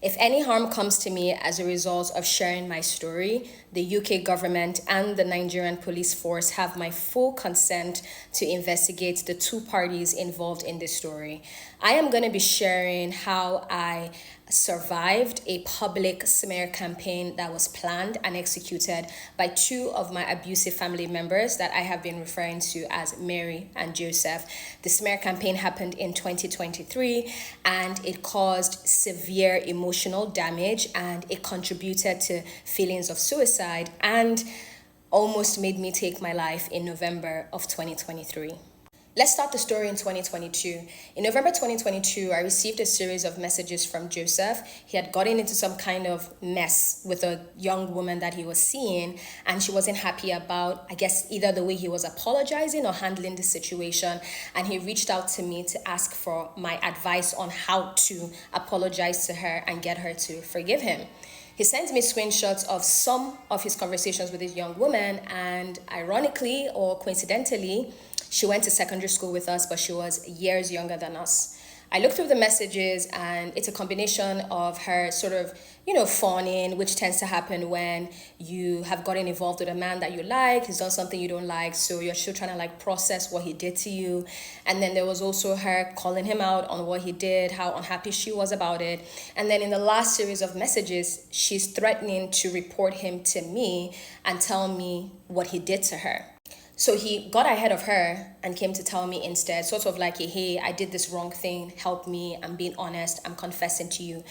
If any harm comes to me as a result of sharing my story, the UK government and the Nigerian police force have my full consent to investigate the two parties involved in this story. I am going to be sharing how I survived a public smear campaign that was planned and executed by two of my abusive family members that I have been referring to as Mary and Joseph. The smear campaign happened in 2023 and it caused severe emotional damage and it contributed to feelings of suicide and almost made me take my life in November of 2023. Let's start the story in 2022. In November 2022, I received a series of messages from Joseph. He had gotten into some kind of mess with a young woman that he was seeing, and she wasn't happy about, I guess, either the way he was apologizing or handling the situation. And he reached out to me to ask for my advice on how to apologize to her and get her to forgive him. He sent me screenshots of some of his conversations with this young woman, and ironically or coincidentally, she went to secondary school with us, but she was years younger than us. I looked through the messages and it's a combination of her sort of, fawning, which tends to happen when you have gotten involved with a man that you like, he's done something you don't like, so you're still trying to process what he did to you. And then there was also her calling him out on what he did, how unhappy she was about it. And then in the last series of messages, she's threatening to report him to me and tell me what he did to her. So he got ahead of her and came to tell me instead, sort of like, hey, I did this wrong thing, help me, I'm being honest, I'm confessing to you.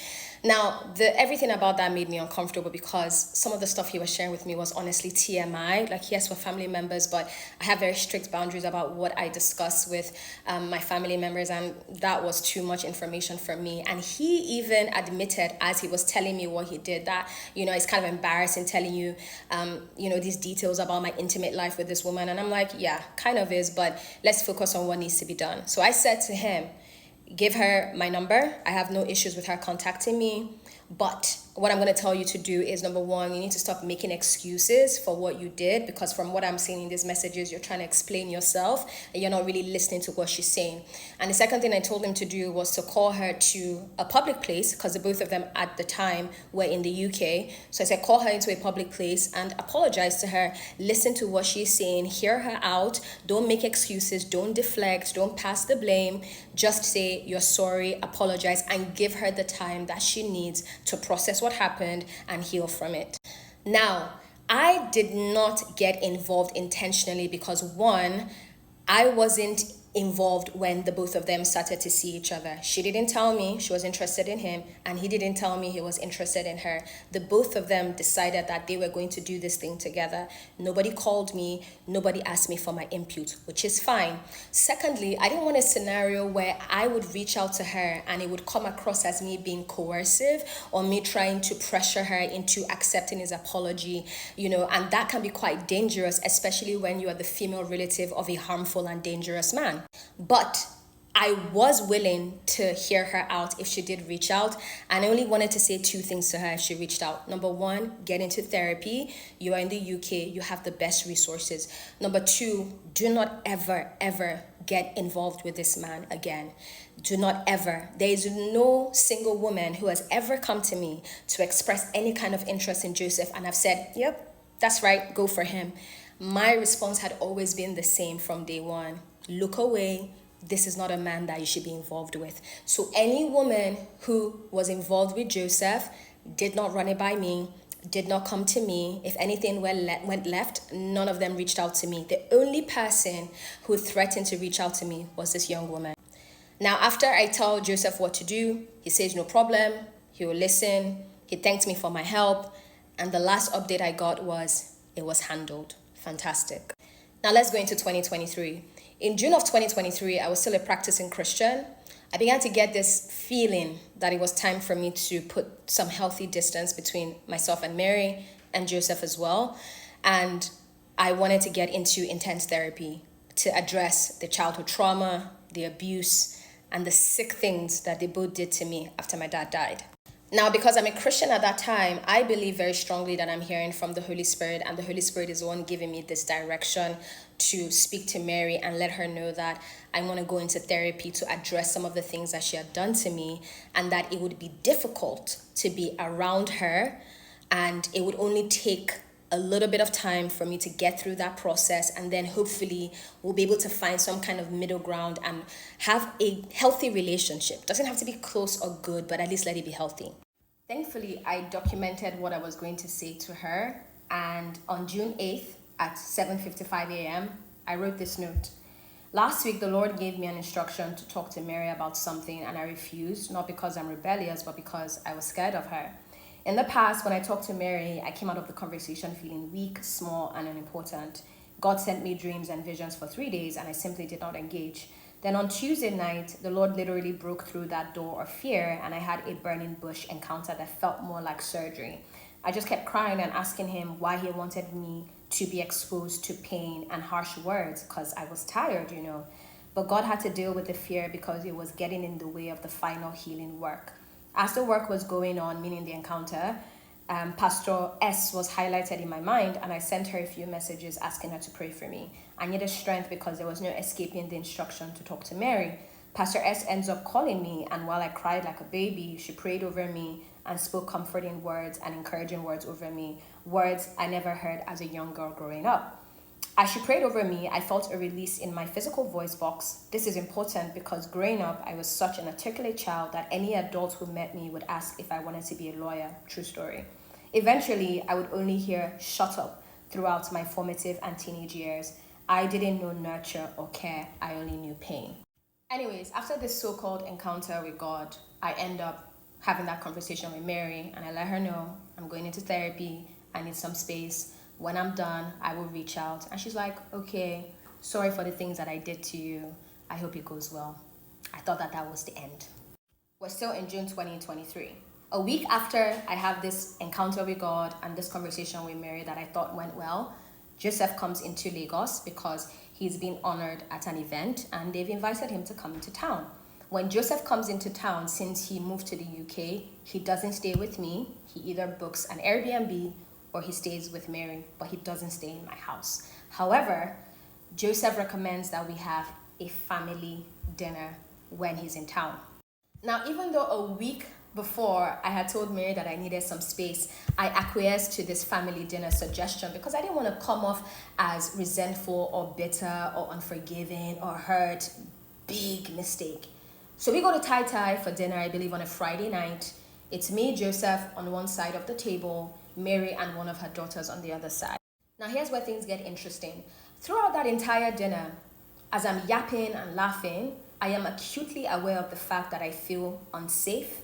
Now, everything about that made me uncomfortable because some of the stuff he was sharing with me was honestly TMI. Yes, we're family members, but I have very strict boundaries about what I discuss with my family members, and that was too much information for me. And he even admitted, as he was telling me what he did, that, it's kind of embarrassing telling you, these details about my intimate life with this woman. And I'm like, yeah, kind of is, but let's focus on what needs to be done. So I said to him, give her my number. I have no issues with her contacting me. But what I'm going to tell you to do is, number one, you need to stop making excuses for what you did, because from what I'm seeing in these messages, you're trying to explain yourself and you're not really listening to what she's saying. And the second thing I told him to do was to call her to a public place, because the both of them at the time were in the UK. So I said, call her into a public place and apologize to her. Listen to what she's saying, hear her out. Don't make excuses, don't deflect, don't pass the blame. Just say you're sorry, apologize, and give her the time that she needs to process what happened and heal from it. Now, I did not get involved intentionally because, one, I wasn't involved when the both of them started to see each other. She didn't tell me she was interested in him, and he didn't tell me he was interested in her. The both of them decided that they were going to do this thing together. Nobody called me, nobody asked me for my input, which is fine. Secondly, I didn't want a scenario where I would reach out to her and it would come across as me being coercive or me trying to pressure her into accepting his apology, and that can be quite dangerous, especially when you are the female relative of a harmful and dangerous man. But I was willing to hear her out if she did reach out, and I only wanted to say two things to her if she reached out. Number one, get into therapy. You are in the UK, you have the best resources. Number two, do not ever get involved with this man again. Do not ever. There is no single woman who has ever come to me to express any kind of interest in Joseph and I've said, yep, that's right, go for him. My response had always been the same from day one. Look away. This is not a man that you should be involved with. So any woman who was involved with Joseph did not run it by me, did not come to me. If anything went left, none of them reached out to me. The only person who threatened to reach out to me was this young woman. Now, after I tell Joseph what to do, he says no problem. He will listen. He thanked me for my help. And the last update I got was, it was handled. Fantastic. Now let's go into 2023. In June of 2023, I was still a practicing Christian. I began to get this feeling that it was time for me to put some healthy distance between myself and Mary and Joseph as well. And I wanted to get into intense therapy to address the childhood trauma, the abuse, and the sick things that they both did to me after my dad died. Now, because I'm a Christian at that time, I believe very strongly that I'm hearing from the Holy Spirit, and the Holy Spirit is the one giving me this direction to speak to Mary and let her know that I want to go into therapy to address some of the things that she had done to me, and that it would be difficult to be around her, and it would only take a little bit of time for me to get through that process, and then hopefully we'll be able to find some kind of middle ground and have a healthy relationship. Doesn't have to be close or good, but at least let it be healthy. Thankfully, I documented what I was going to say to her, and on June 8th at 7:55 a.m., I wrote this note. Last week, the Lord gave me an instruction to talk to Mary about something, and I refused, not because I'm rebellious, but because I was scared of her. In the past, when I talked to Mary, I came out of the conversation feeling weak, small, and unimportant. God sent me dreams and visions for 3 days, and I simply did not engage. Then on Tuesday night, the Lord literally broke through that door of fear, and I had a burning bush encounter that felt more like surgery. I just kept crying and asking him why he wanted me to be exposed to pain and harsh words, because I was tired, But God had to deal with the fear because it was getting in the way of the final healing work. As the work was going on, meaning the encounter, Pastor S was highlighted in my mind, and I sent her a few messages asking her to pray for me. I needed strength because there was no escaping the instruction to talk to Mary. Pastor S ends up calling me, and while I cried like a baby, she prayed over me and spoke comforting words and encouraging words over me, words I never heard as a young girl growing up. As she prayed over me, I felt a release in my physical voice box. This is important because growing up, I was such an articulate child that any adult who met me would ask if I wanted to be a lawyer. True story. Eventually, I would only hear "shut up" throughout my formative and teenage years. I didn't know nurture or care. I only knew pain. Anyways, after this so-called encounter with God, I end up having that conversation with Mary, and I let her know I'm going into therapy. I need some space. When I'm done, I will reach out. And she's like, okay, sorry for the things that I did to you. I hope it goes well. I thought that was the end. We're still in June 2023. A week after I have this encounter with God and this conversation with Mary that I thought went well, Joseph comes into Lagos because he's been honored at an event and they've invited him to come into town. When Joseph comes into town, since he moved to the UK, he doesn't stay with me. He either books an Airbnb or he stays with Mary, but he doesn't stay in my house. However, Joseph recommends that we have a family dinner when he's in town. Now, even though a week before I had told Mary that I needed some space, I acquiesced to this family dinner suggestion because I didn't want to come off as resentful or bitter or unforgiving or hurt. Big mistake. So we go to Tai Tai for dinner, I believe on a Friday night. It's me, Joseph, on one side of the table, Mary and one of her daughters on the other side. Now here's where things get interesting. Throughout that entire dinner, as I'm yapping and laughing, I am acutely aware of the fact that I feel unsafe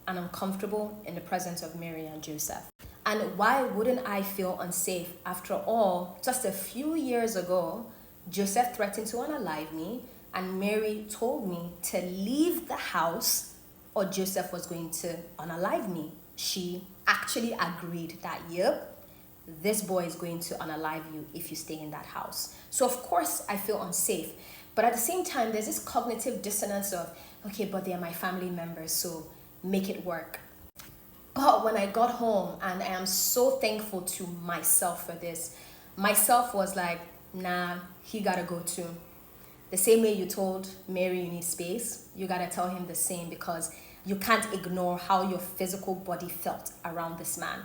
and uncomfortable in the presence of Mary and Joseph. And why wouldn't I feel unsafe? After all, just a few years ago, Joseph threatened to unalive me, and Mary told me to leave the house or Joseph was going to unalive me. She actually agreed that, yep, this boy is going to unalive you if you stay in that house. So of course I feel unsafe. But at the same time, there's this cognitive dissonance of, okay, but they're my family members, so make it work. But when I got home, and I am so thankful to myself for this, myself was like, nah, he gotta go too. The same way you told Mary you need space, you gotta tell him the same, because you can't ignore how your physical body felt around this man.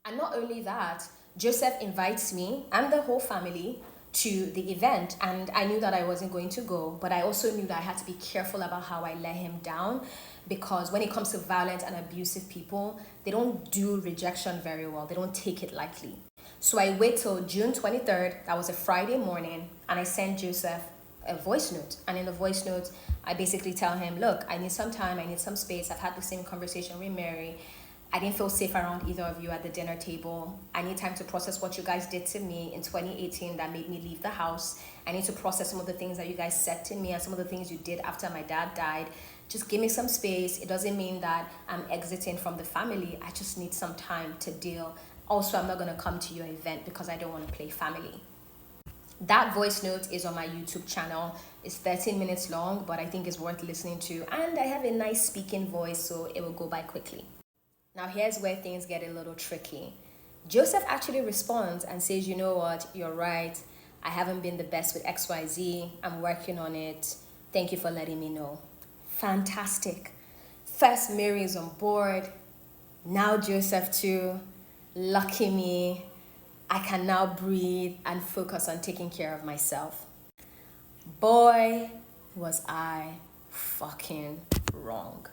And not only that, Joseph invites me and the whole family to the event, and I knew that I wasn't going to go, but I also knew that I had to be careful about how I let him down, because when it comes to violent and abusive people, they don't do rejection very well. They don't take it lightly. So I wait till June 23rd, that was a Friday morning, and I sent Joseph a voice note. And in the voice note, I basically tell him, look, I need some time, I need some space. I've had the same conversation with Mary. I didn't feel safe around either of you at the dinner table. I need time to process what you guys did to me in 2018 that made me leave the house. I need to process some of the things that you guys said to me and some of the things you did after my dad died. Just give me some space. It doesn't mean that I'm exiting from the family. I just need some time to deal. Also, I'm not going to come to your event because I don't want to play family. That voice note is on my YouTube channel. It's 13 minutes long, but I think it's worth listening to. And I have a nice speaking voice, so it will go by quickly. Now, here's where things get a little tricky. Joseph actually responds and says, you know what, you're right. I haven't been the best with XYZ. I'm working on it. Thank you for letting me know. Fantastic. First, Mary is on board. Now, Joseph too. Lucky me. I can now breathe and focus on taking care of myself. Boy, was I fucking wrong.